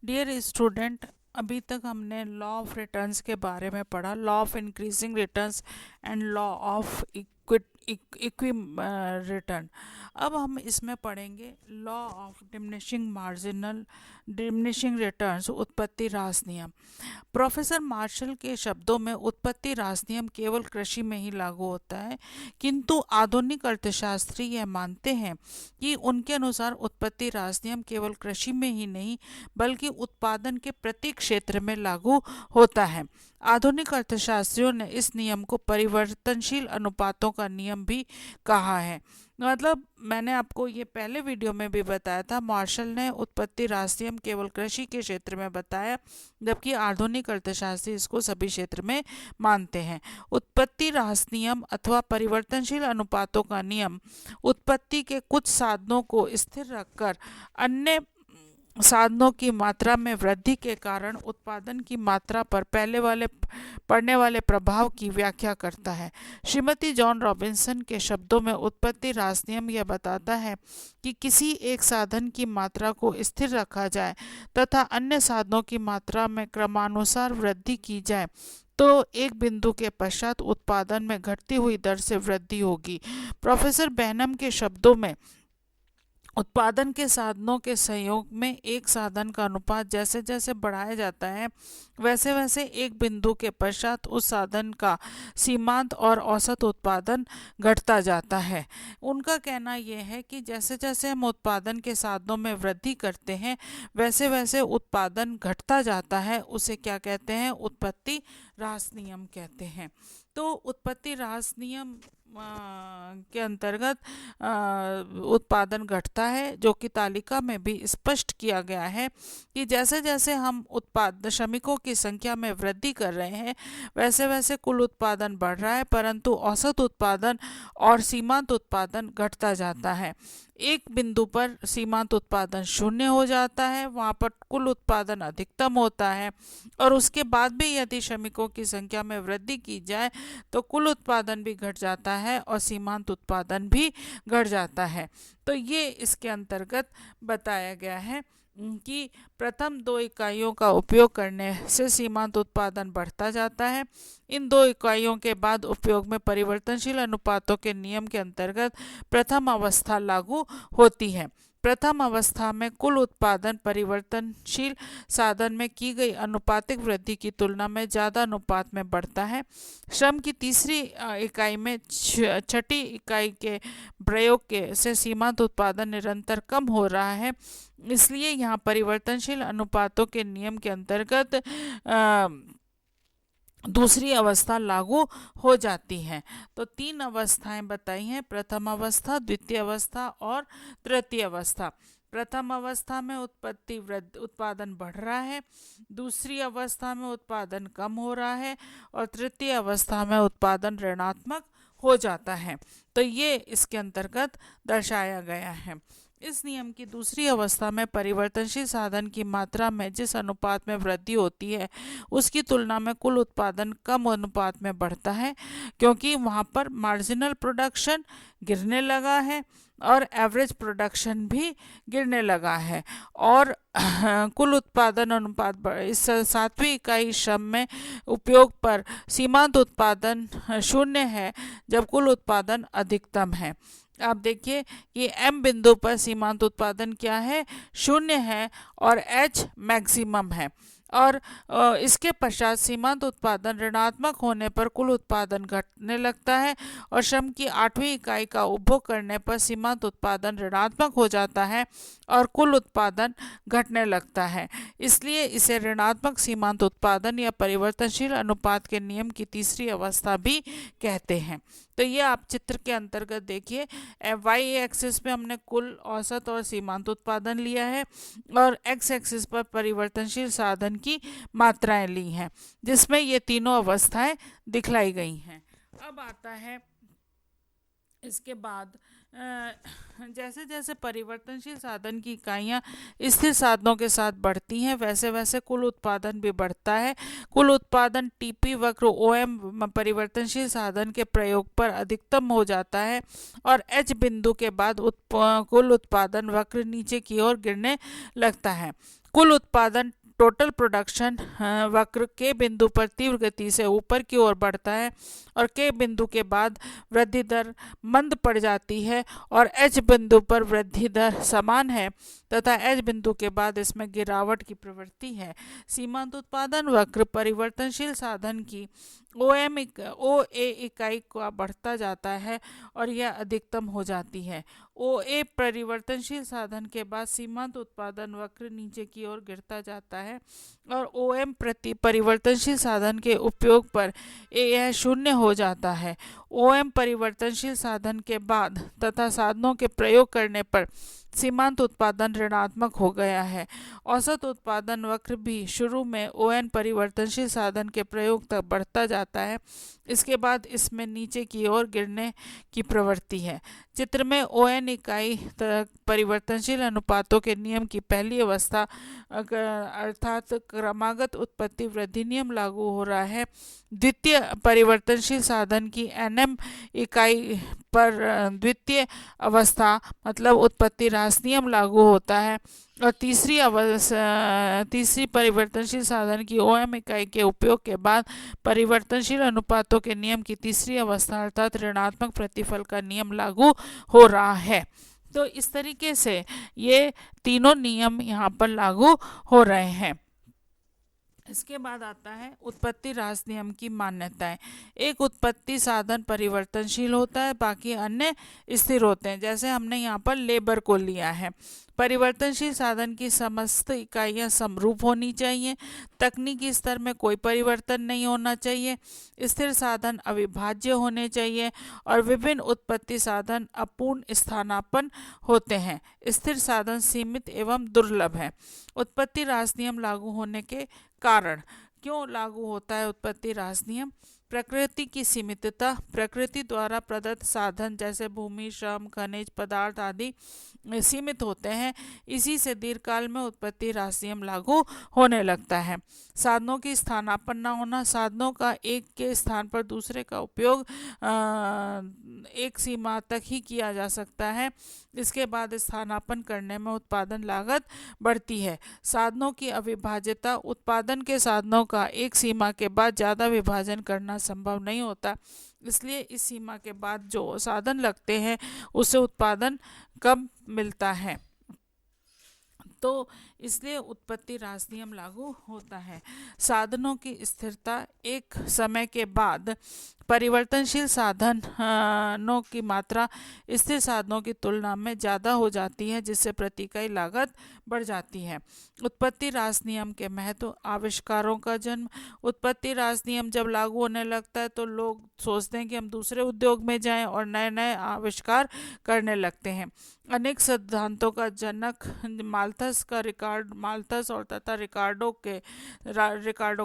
Dear student, अभी तक हमने लॉ ऑफ रिटर्न्स के बारे में पढ़ा, law of increasing returns and law of equi return. अब हम इसमें पढ़ेंगे लॉ ऑफ डिमिनिशिंग रिटर्न्स, उत्पत्ति ह्रास नियम। प्रोफेसर मार्शल के शब्दों में उत्पत्ति ह्रास नियम केवल कृषि में ही लागू होता है, किंतु आधुनिक अर्थशास्त्री यह मानते हैं कि उनके अनुसार उत्पत्ति ह्रास नियम केवल कृषि में ही नहीं बल्कि उत्पादन के प्रति क्षेत्र में लागू होता है। आधुनिक अर्थशास्त्रियों ने इस नियम को परिवर्तनशील अनुपातों का नियम भी कहा है। मतलब मैंने आपको ये पहले वीडियो में भी बताया था, मार्शल ने उत्पत्ति ह्रास नियम केवल कृषि के क्षेत्र में बताया, जबकि आधुनिक अर्थशास्त्री इसको सभी क्षेत्र में मानते हैं। उत्पत्ति ह्रास नियम अथवा परिवर्तनशील अनुपातों का नियम उत्पत्ति के कुछ साधनों को स्थिर रखकर अन्य साधनों की मात्रा में वृद्धि के कारण उत्पादन की मात्रा पर पड़ने वाले प्रभाव की व्याख्या करता है। श्रीमती जॉन रॉबिन्सन के शब्दों में उत्पत्ति ह्रास नियम यह बताता है कि किसी एक साधन की मात्रा को स्थिर रखा जाए तथा अन्य साधनों की मात्रा में क्रमानुसार वृद्धि की जाए तो एक बिंदु के पश्चात उत्पादन में घटती हुई दर से वृद्धि होगी। प्रोफेसर बैनम के शब्दों में उत्पादन के साधनों के संयोग में एक साधन का अनुपात जैसे जैसे बढ़ाया जाता है वैसे वैसे एक बिंदु के पश्चात उस साधन का सीमांत और औसत उत्पादन घटता जाता है। उनका कहना यह है कि जैसे जैसे हम उत्पादन के साधनों में वृद्धि करते हैं वैसे वैसे उत्पादन घटता जाता है। उसे क्या कहते हैं? उत्पत्ति ह्रास नियम कहते हैं। तो उत्पत्ति ह्रास नियम के अंतर्गत उत्पादन घटता है, जो कि तालिका में भी स्पष्ट किया गया है कि जैसे जैसे हम श्रमिकों की संख्या में वृद्धि कर रहे हैं वैसे वैसे कुल उत्पादन बढ़ रहा है, परंतु औसत उत्पादन और सीमांत उत्पादन घटता जाता है। एक बिंदु पर सीमांत उत्पादन शून्य हो जाता है, वहाँ पर कुल उत्पादन अधिकतम होता है, और उसके बाद भी यदि श्रमिकों की संख्या में वृद्धि की जाए तो कुल उत्पादन भी घट जाता है और सीमांत उत्पादन भी घट जाता है। तो ये इसके अंतर्गत बताया गया है कि प्रथम 2 इकाइयों का उपयोग करने से सीमांत उत्पादन बढ़ता जाता है। इन 2 इकाइयों के बाद उपयोग में परिवर्तनशील अनुपातों के नियम के अंतर्गत प्रथम अवस्था लागू होती है। प्रथम अवस्था में कुल उत्पादन परिवर्तनशील साधन में की गई अनुपातिक वृद्धि की तुलना में ज़्यादा अनुपात में बढ़ता है। श्रम की तीसरी इकाई में छठी इकाई के प्रयोग के से सीमांत उत्पादन निरंतर कम हो रहा है, इसलिए यहाँ परिवर्तनशील अनुपातों के नियम के अंतर्गत दूसरी अवस्था लागू हो जाती है। तो 3 अवस्थाएं बताई हैं, प्रथम अवस्था, द्वितीय अवस्था और तृतीय अवस्था। प्रथम अवस्था में उत्पादन बढ़ रहा है, दूसरी अवस्था में उत्पादन कम हो रहा है और तृतीय अवस्था में उत्पादन ऋणात्मक हो जाता है। तो ये इसके अंतर्गत दर्शाया गया है। इस नियम की दूसरी अवस्था में परिवर्तनशील साधन की मात्रा में जिस अनुपात में वृद्धि होती है उसकी तुलना में कुल उत्पादन कम अनुपात में बढ़ता है, क्योंकि वहाँ पर मार्जिनल प्रोडक्शन गिरने लगा है और एवरेज प्रोडक्शन भी गिरने लगा है, और कुल उत्पादन अनुपात इस 7वीं इकाई श्रम में उपयोग पर सीमांत उत्पादन शून्य है जब कुल उत्पादन अधिकतम है। आप देखिए कि एम बिंदु पर सीमांत उत्पादन क्या है? शून्य है और एच मैक्सिमम है, और इसके पश्चात सीमांत उत्पादन ऋणात्मक होने पर कुल उत्पादन घटने लगता है और श्रम की 8वीं इकाई का उपभोग करने पर सीमांत उत्पादन ऋणात्मक हो जाता है और कुल उत्पादन घटने लगता है। इसलिए इसे ऋणात्मक सीमांत उत्पादन या परिवर्तनशील अनुपात के नियम की तीसरी अवस्था भी कहते हैं। तो ये आप चित्र के अंतर्गत देखिए, वाई एक्सिस पे हमने कुल, औसत और सीमांत उत्पादन लिया है और एक्स एक्सिस पर परिवर्तनशील साधन की मात्राएं ली हैं, जिसमें ये तीनों अवस्थाएं दिखलाई गई हैं। अब आता है इसके बाद जैसे जैसे परिवर्तनशील साधन की इकाइयाँ स्थिर साधनों के साथ बढ़ती हैं वैसे वैसे कुल उत्पादन भी बढ़ता है। कुल उत्पादन टीपी वक्र ओएम परिवर्तनशील साधन के प्रयोग पर अधिकतम हो जाता है और एच बिंदु के बाद कुल उत्पादन वक्र नीचे की ओर गिरने लगता है। कुल उत्पादन टोटल प्रोडक्शन वक्र के बिंदु पर तीव्र गति से ऊपर की ओर बढ़ता है और के बिंदु के बाद वृद्धि दर मंद पड़ जाती है और एच बिंदु पर वृद्धि दर समान है तथा एच बिंदु के बाद इसमें गिरावट की प्रवृत्ति है। सीमांत उत्पादन वक्र परिवर्तनशील साधन की ओ ए इकाई का बढ़ता जाता है और यह अधिकतम हो जाती है। ओ ए परिवर्तनशील साधन के बाद सीमांत उत्पादन वक्र नीचे की ओर गिरता जाता है और ओ एम प्रति परिवर्तनशील साधन के उपयोग पर यह शून्य हो जाता है। ओ एम परिवर्तनशील साधन के बाद तथा साधनों के प्रयोग करने पर सीमांत उत्पादन ऋणात्मक हो गया है। औसत उत्पादन वक्र भी शुरू में ओ एन परिवर्तनशील साधन के प्रयोग तक बढ़ता जाता है, इसके बाद इसमें नीचे की ओर गिरने की प्रवृत्ति है। चित्र में ओ एन इकाई तक परिवर्तनशील अनुपातों के नियम की पहली अवस्था अर्थात क्रमागत उत्पत्ति वृद्धि नियम लागू हो रहा है। द्वितीय परिवर्तनशील साधन की एनएम इकाई पर द्वितीय अवस्था मतलब उत्पत्ति ह्रास नियम लागू होता है और तीसरी परिवर्तनशील साधन की ओएम इकाई के उपयोग के बाद परिवर्तनशील अनुपातों के नियम की तीसरी अवस्था अर्थात ऋणात्मक प्रतिफल का नियम लागू हो रहा है। तो इस तरीके से ये तीनों नियम यहाँ पर लागू हो रहे हैं। इसके बाद आता है उत्पत्ति ह्रास नियम की मान्यताएं। एक उत्पत्ति साधन परिवर्तनशील होता है, बाकी अन्य स्थिर होते हैं। जैसे हमने यहाँ पर लेबर को लिया है। परिवर्तनशील साधन की समस्त इकाइयाँ समरूप होनी चाहिए, तकनीकी स्तर में कोई परिवर्तन नहीं होना चाहिए, स्थिर साधन अविभाज्य होने चाहिए और विभिन्न उत्पत्ति साधन अपूर्ण स्थानापन्न होते हैं। स्थिर साधन सीमित एवं दुर्लभ है। उत्पत्ति ह्रास नियम लागू होने के कारण। क्यों लागू होता है उत्पत्ति ह्रास नियम? प्रकृति की सीमितता। प्रकृति द्वारा प्रदत्त साधन जैसे भूमि, श्रम, खनिज पदार्थ आदि सीमित होते हैं, इसी से दीर्घकाल में उत्पत्ति ह्रास नियम लागू होने लगता है। साधनों की स्थानापन्न न होना। साधनों का एक के स्थान पर दूसरे का उपयोग एक सीमा तक ही किया जा सकता है, इसके बाद स्थानापन्न करने में उत्पादन लागत बढ़ती है। साधनों की अविभाज्यता। उत्पादन के साधनों का एक सीमा के बाद ज़्यादा विभाजन करना संभव नहीं होता, इसलिए इस सीमा के बाद जो साधन लगते हैं उससे उत्पादन कम मिलता है, तो इसलिए उत्पत्ति ह्रास नियम लागू होता है। साधनों की स्थिरता। एक समय के बाद परिवर्तनशील साधनों की मात्रा स्थिर साधनों की तुलना में ज़्यादा हो जाती है, जिससे प्रति इकाई लागत बढ़ जाती है। उत्पत्ति ह्रास नियम के महत्व। आविष्कारों का जन्म। उत्पत्ति ह्रास नियम जब लागू होने लगता है तो लोग सोचते हैं कि हम दूसरे उद्योग में जाएं और नए नए आविष्कार करने लगते हैं। अनेक सिद्धांतों का जनक माल्थस का माल्थस और तथा रिकार्डो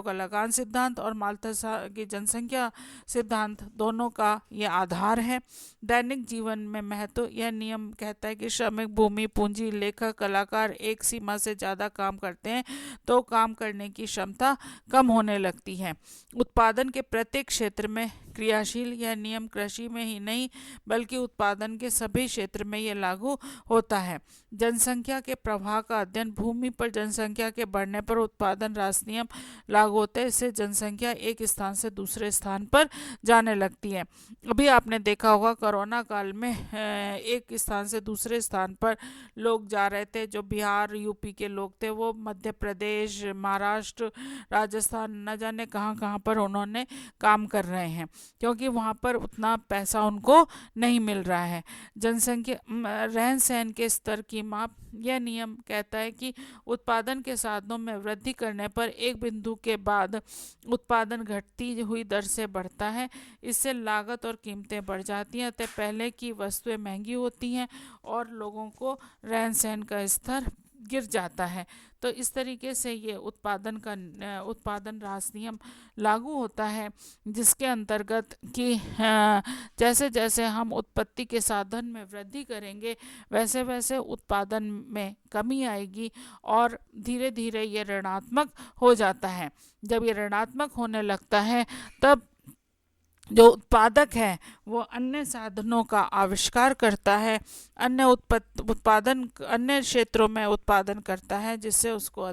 का लगान सिद्धांत और माल्थस की जनसंख्या सिद्धांत, दोनों का ये आधार है। दैनिक जीवन में महत्व। यह नियम कहता है कि श्रमिक, भूमि, पूंजी, लेखक, कलाकार एक सीमा से ज़्यादा काम करते हैं तो काम करने की क्षमता कम होने लगती है। उत्पादन के प्रत्येक क्षेत्र में क्रियाशील। यह नियम कृषि में ही नहीं बल्कि उत्पादन के सभी क्षेत्र में यह लागू होता है। जनसंख्या के प्रवाह का अध्ययन। भूमि पर जनसंख्या के बढ़ने पर उत्पादन ह्रास नियम लागू होता है, इससे जनसंख्या एक स्थान से दूसरे स्थान पर जाने लगती है। अभी आपने देखा होगा कोरोना काल में एक स्थान से दूसरे स्थान पर लोग जा रहे थे, जो बिहार यूपी के लोग थे वो मध्य प्रदेश, महाराष्ट्र, राजस्थान, न जाने कहाँ कहाँ पर उन्होंने काम कर रहे हैं, क्योंकि वहाँ पर उतना पैसा उनको नहीं मिल रहा है। जनसंख्या रहन सहन के स्तर की माप। यह नियम कहता है कि उत्पादन के साधनों में वृद्धि करने पर एक बिंदु के बाद उत्पादन घटती हुई दर से बढ़ता है, इससे लागत और कीमतें बढ़ जाती हैं, अतः पहले की वस्तुएं महंगी होती हैं और लोगों को रहन सहन का स्तर गिर जाता है। तो इस तरीके से ये उत्पादन ह्रास नियम लागू होता है, जिसके अंतर्गत कि जैसे जैसे हम उत्पत्ति के साधन में वृद्धि करेंगे वैसे वैसे उत्पादन में कमी आएगी और धीरे धीरे ये ऋणात्मक हो जाता है। जब ये ऋणात्मक होने लगता है तब जो उत्पादक है वो अन्य साधनों का आविष्कार करता है, अन्य क्षेत्रों में उत्पादन करता है, जिससे उसको